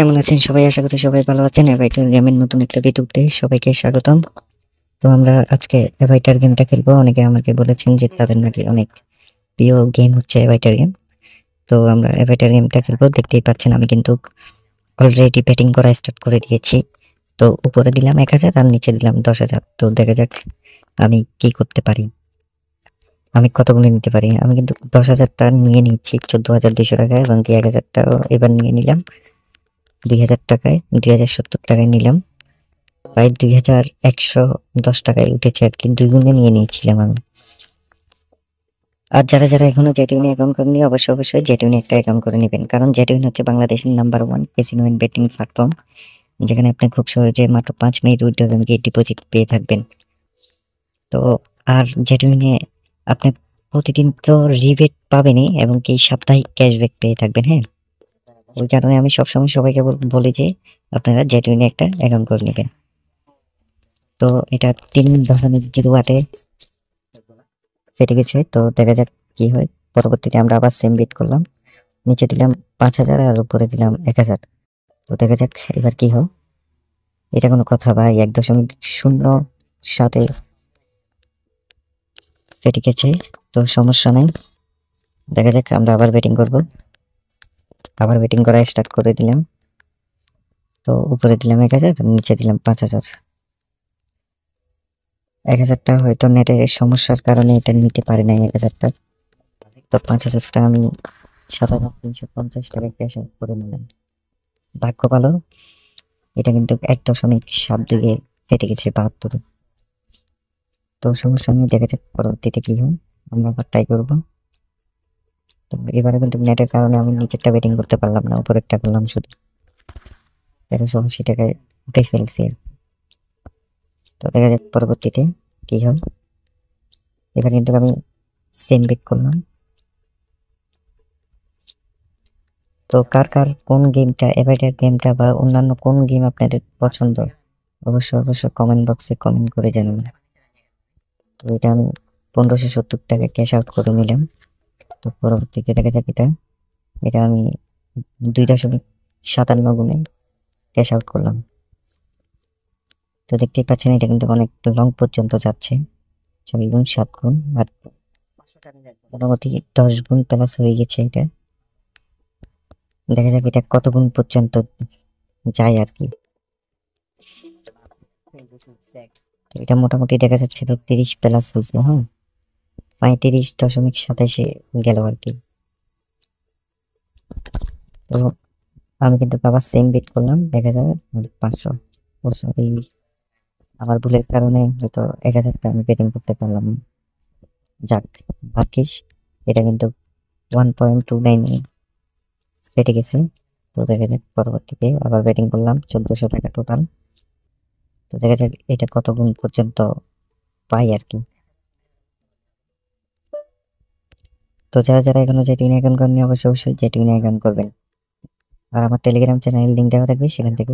কেমন আছেন সবাই? আশা করি সবাই ভালো আছেন। অ্যাভাইটার গেমের নতুন একটা ভিডিওতে সবাইকে স্বাগতম। তো আমরা আজকে অ্যাভাইটার গেমটা খেলবো। অনেকে আমাকে বলেছেন যে তাদের নাকি অনেক প্রিয় গেম হচ্ছে অ্যাভাইটার গেম। তো আমরা অ্যাভাইটার গেমটা খেলবো। দেখতেই পাচ্ছেন আমি কিন্তু অলরেডি ব্যাটিং করা স্টার্ট করে দিয়েছি। তো উপরে দিলাম 1000 আর নিচে দিলাম 10,000। তো দেখা যাক আমি কি করতে পারি, আমি কতগুলো নিতে পারি। আমি কিন্তু 10,000টা নিয়ে নিচ্ছি 14,200 টাকায়, এবং কি 1000টাও এবার নিয়ে নিলাম 2,000 টাকায়, 2,070 টাকায় নিলাম। প্রায় 2,110 টাকায় উঠেছে আর কি, 2 গুণে নিয়ে নিয়েছিলাম আমি। আর যারা যারা এখনো জেটুইনে অ্যাকাউন্ট করেনি অবশ্যই জেটুইনে একটা অ্যাকাউন্ট করে নেবেন, কারণ জেটুইন হচ্ছে বাংলাদেশের number 1 casino and betting platform, যেখানে আপনি খুব সহজে মাত্র 5 মিনিট উইথড্র এবং ডিপোজিট পেয়ে থাকবেন। তো আর জেটুইনে আপনি প্রতিদিন তো রিবেট পাবেনই, এবং কি সাপ্তাহিক ক্যাশব্যাক পেয়ে থাকবেন। হ্যাঁ, ওই কারণে আমি সবসময় সবাইকে বলি যে আপনারা জেটুইনে একটা অ্যাকাউন্ট করে নেবেন। তো এটা 3.08-এ ফেটে গেছে। তো দেখা যাক কি হয়। পরবর্তীতে আমরা আবার সেম বিট করলাম, নিচে দিলাম 5,000 আর উপরে দিলাম 1,000। তো দেখা যাক এবার কি হয়। এটা কোনো কথা ভাই, 1.07-এ ফেটে গেছে। তো সমস্যা নেই, দেখা যাক আমরা আবার ব্যাটিং করব। আবার ব্যাটিং করা স্টার্ট করে দিলাম। তো উপরে দিলাম 1,000, নিচে দিলাম 5,000। 1,000টা হয়তো নেটের সমস্যার কারণে এটা নিতে পারি নাই 1,000টা। তো 5,000টা আমি 7,350 টাকা ক্যাশ আউট করে নিলাম। ভাগ্য ভালো, এটা কিন্তু 1.72-এ ফেটে গেছে 72-এ। তো সমস্যা নেই, দেখা যাক পরবর্তীতে কি হয়। আমরা আবার ট্রাই করবো। তো এবারে কিন্তু নেটের কারণে আমি নিচেরটা ব্যাটিং করতে পারলাম না, উপরেরটা করলাম শুধু। 1,380 টাকায় উঠে ফেলছি আর। তো দেখা যাক পরবর্তীতে কি হয়। এবার কিন্তু আমি সেম বেট করলাম। তো কার কার কোন গেমটা, অ্যাভাইটার গেমটা বা অন্যান্য কোন গেম আপনাদের পছন্দ, অবশ্যই কমেন্ট বক্সে কমেন্ট করে জানাবেন। তো এটা আমি 1,570 টাকা ক্যাশ আউট করে নিলাম। তো পরবর্তীতে দেখা যাক এটা আমি 2.57 গুণে ক্যাশ আউট করলাম। তো দেখতেই পাচ্ছেন এটা কিন্তু অনেক লং পর্যন্ত যাচ্ছে, 6 গুণ 7 গুণ আর মোটামুটি 10 গুণ প্লাস হয়ে গেছে এটা। দেখা যাক এটা কত গুণ পর্যন্ত যায় আর কি। তো এটা মোটামুটি দেখা যাচ্ছে 30 প্লাস হয়েছে। হ্যাঁ, 35.27-এ গেল আর কি। তো আমি কিন্তু আবার সেম বিট করলাম 1,500। সরি, আমার ভুলের কারণে হয়তো 1,000টা আমি বেটিং করতে পারলাম না। যাক, ভাগ্যিস এটা কিন্তু 1.29 কেটে গেছে। তো দেখা যাক পরবর্তীতে আবার ব্যাটিং করলাম 1,400 টাকা টোটাল। তো দেখা যাক এটা কত গুণ পর্যন্ত পাই আর কি। তো যারা যারা এখনো জেটুইনে অ্যাকাউন্ট করেনি অবশ্যই জেটুইনে অ্যাকাউন্ট করবেন। আর আমার টেলিগ্রাম চ্যানেলের লিঙ্ক দেওয়া থাকবে, সেখান থেকে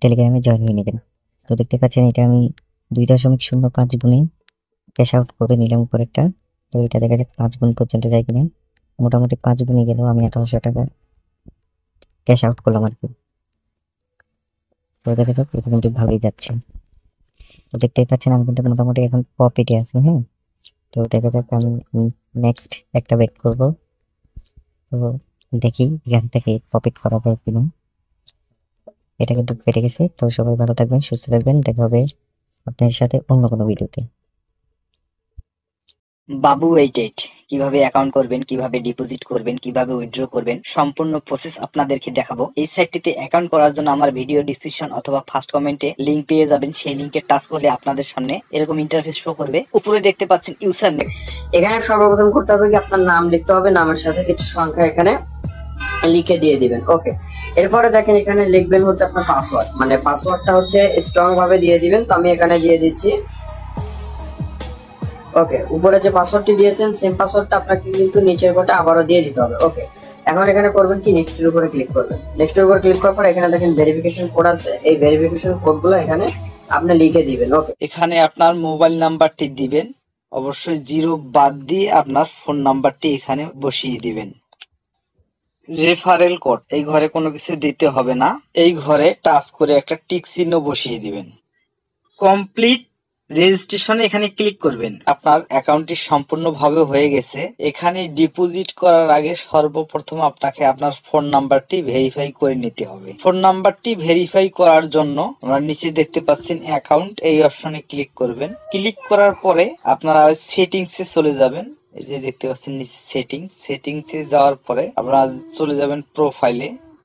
টেলিগ্রামে জয়েন হয়ে নেবেন। তো দেখতে পাচ্ছেন এটা আমি 2.05 গুণে ক্যাশ আউট করে নিলাম উপরেরটা। তো এটা দেখা যাক 5 গুণ পর্যন্ত যায় কিনা। মোটামুটি 5 গুণে গেলেও আমি 1,800 টাকা ক্যাশ আউট করলাম আর কি। তো দেখা যাক এটা কিন্তু ভালোই যাচ্ছে। তো দেখতেই পাচ্ছেন আমি কিন্তু মোটামুটি এখন প্রফিটে আছি। হ্যাঁ, তো দেখা যাক আমি নেক্সট একটা বেট করব। তো দেখি এখান থেকে প্রফিট করা যায় কিনা। এটা কিন্তু পেরে গেছে। তো সবাই ভালো থাকবেন, সুস্থ থাকবেন, দেখা হবে আপনার সাথে অন্য কোনো ভিডিওতে। বাবু 88 কিভাবে অ্যাকাউন্ট করবেন, কিভাবে ডিপোজিট করবেন, কিভাবে উইথড্র করবেন, সম্পূর্ণ প্রসেস আপনাদেরকে দেখাবো। এই সাইটটিতে অ্যাকাউন্ট করার জন্য আমার ভিডিও ডিসক্রিপশন অথবা ফার্স্ট কমেন্টে লিংক পেয়ে যাবেন। সেই লিংকে টাচ করলে আপনাদের সামনে এরকম ইন্টারফেস শো করবে। উপরে দেখতে পাচ্ছেন ইউজার নেম। এখানে সর্বপ্রথম করতে হবে কি আপনার নাম লিখতে হবে, নামের সাথে কিছু সংখ্যা এখানে লিখে দিয়ে দিবেন। ওকে, এরপরে দেখেন এখানে লিখবেন হচ্ছে আপনার পাসওয়ার্ড, মানে পাসওয়ার্ডটা হচ্ছে স্ট্রং ভাবে দিয়ে দিবেন। তো আমি এখানে দিয়ে দিচ্ছি। ওকে, উপরে যে পাসওয়ার্ডটি দিয়েছেন সেম পাসওয়ার্ডটা আপনাকে কিন্তু নিচের কোটে আবারও দিয়ে দিতে হবে। ওকে, এখন এখানে করবেন কি, নেক্সট এর উপরে ক্লিক করবেন। নেক্সট এর উপরে ক্লিক করার পর এখানে দেখেন ভেরিফিকেশন কোড আছে, এই ভেরিফিকেশন কোডগুলো এখানে আপনি লিখে দিবেন। ওকে, এখানে আপনার মোবাইল নাম্বারটি দিবেন, অবশ্যই 0 বাদ দিয়ে আপনার ফোন নাম্বারটি এখানে বসিয়ে দিবেন। রেফারেল কোড, এই ঘরে কোনো কিছু দিতে হবে না। এই ঘরে টাচ করে একটা টিক চিহ্ন বসিয়ে দিবেন। কমপ্লিট রেজিস্ট্রেশনে এখানে ক্লিক করবেন। আপনার অ্যাকাউন্টটি সম্পূর্ণভাবে হয়ে গেছে। এখানে ডিপোজিট করার আগে সর্বপ্রথম আপনাকে আপনার ফোন নাম্বারটি ভেরিফাই করে নিতে হবে। ফোন নাম্বারটি ভেরিফাই করার জন্য আমরা নিচে দেখতে পাচ্ছেন অ্যাকাউন্ট, এই অপশনে ক্লিক করবেন। ক্লিক করার পরে আপনারা সেটিংসে চলে যাবেন। এই যে দেখতে পাচ্ছেন নিচে সেটিংসে যাওয়ার পরে আপনারা চলে যাবেন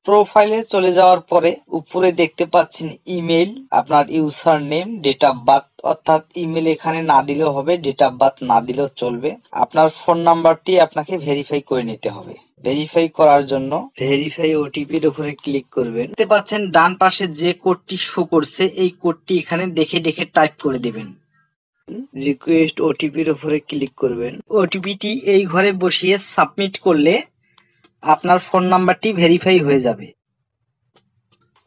প্রোফাইলে চলে যাওয়ার পরে উপরে দেখতে পাচ্ছেন ইমেল, আপনার user name, date of birth, অর্থাৎ ইমেল এখানে না দিলেও হবে, ডেট অফ বার্থ না দিলেও চলবে। আপনার ফোন নাম্বারটি আপনাকে ভেরিফাই করে নিতে হবে। ভেরিফাই করার জন্য ভেরিফাই ওটিপির উপরে ক্লিক করবেন। দেখতে পাচ্ছেন ডান পাশে যে কোডটি শো করছে, এই কোডটি এখানে দেখে টাইপ করে দিবেন। রিকোয়েস্ট ওটিপির উপরে ক্লিক করবেন। ওটিপিটি এই ঘরে বসিয়ে সাবমিট করলে আপনার ফোন নাম্বারটি ভেরিফাই হয়ে যাবে।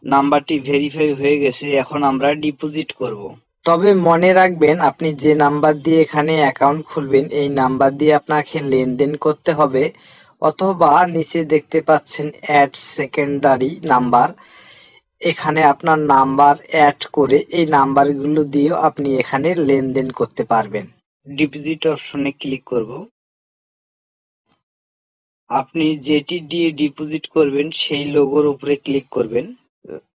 নাম্বারটি ভেরিফাই হয়ে গেছে, এখন আমরা ডিপোজিট করব। তবে মনে রাখবেন, আপনি যে নাম্বার দিয়ে এখানে অ্যাকাউন্ট খুলবেন এই নাম্বার দিয়ে আপনাকে লেনদেন করতে হবে, অথবা নিচে দেখতে পাচ্ছেন অ্যাড সেকেন্ডারি নাম্বার, এখানে আপনার নাম্বার অ্যাড করে এই নাম্বারগুলো দিয়েও আপনি এখানে লেনদেন করতে পারবেন। ডিপোজিট অপশনে ক্লিক করব। আপনি যেটি দিয়ে ডিপোজিট করবেন সেই লোগোর উপরে ক্লিক করবেন।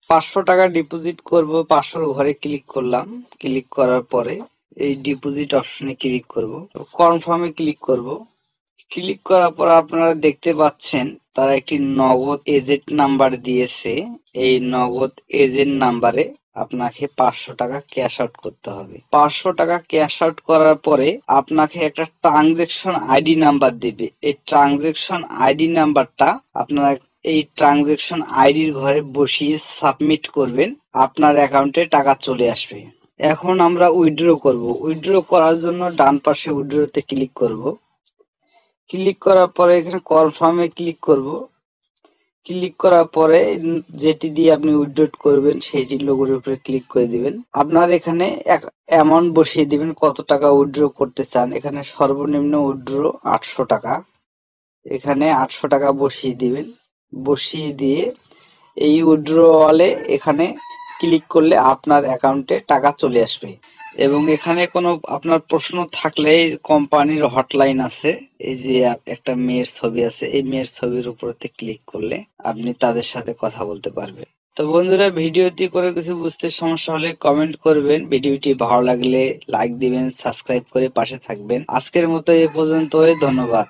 500 টাকা ডিপোজিট করব, 500 ঘরে ক্লিক করলাম। ক্লিক করার পরে এই ডিপোজিট অপশনে ক্লিক করব, কনফার্মে ক্লিক করব। ক্লিক করার পর আপনারা দেখতে পাচ্ছেন তারা একটি নগদ এজেন্ট নাম্বার দিয়েছে। এই নগদ এজেন্ট নাম্বারে আপনাকে 500 টাকা ক্যাশ আউট করতে হবে। 500 টাকা ক্যাশ আউট করার পরে আপনাকে একটা ট্রানজেকশন আইডি নাম্বার দিবে। এই ট্রানজেকশন আইডি নাম্বারটা আপনারা এই ট্রানজেকশন আইডির ঘরে বসিয়ে সাবমিট করবেন, আপনার অ্যাকাউন্টে টাকা চলে আসবে। এখন আমরা উইথড্র করব। উইথড্র করার জন্য ডান পাশে উইথড্রতে ক্লিক করব। ক্লিক করার পরে এখানে কনফার্মে ক্লিক করব। ক্লিক করার পরে যেটি দিয়ে আপনি উইথড্র করবেন সেইটি লোগোর উপরে ক্লিক করে দিবেন। আপনার এখানে অ্যামাউন্ট বসিয়ে দিবেন, কত টাকা উইথড্র করতে চান। এখানে সর্বনিম্ন উইথড্র 800 টাকা, এখানে 800 টাকা বসিয়ে দিবেন। বসিয়ে দিয়ে এই উইথড্রয়ালে এখানে ক্লিক করলে আপনার অ্যাকাউন্টে টাকা চলে আসবে। এবং এখানে কোনো আপনার প্রশ্ন থাকলে কোম্পানির হটলাইন আছে, এই যে একটা মেয়ের ছবি আছে, এই মেয়ের ছবির উপরতে ক্লিক করলে আপনি তাদের সাথে কথা বলতে পারবেন। তো বন্ধুরা, ভিডিওটি করে কিছু বুঝতে সমস্যা হলে কমেন্ট করবেন। ভিডিওটি ভালো লাগলে লাইক দিবেন, সাবস্ক্রাইব করে পাশে থাকবেন। আজকের মতো এ পর্যন্তই, ধন্যবাদ।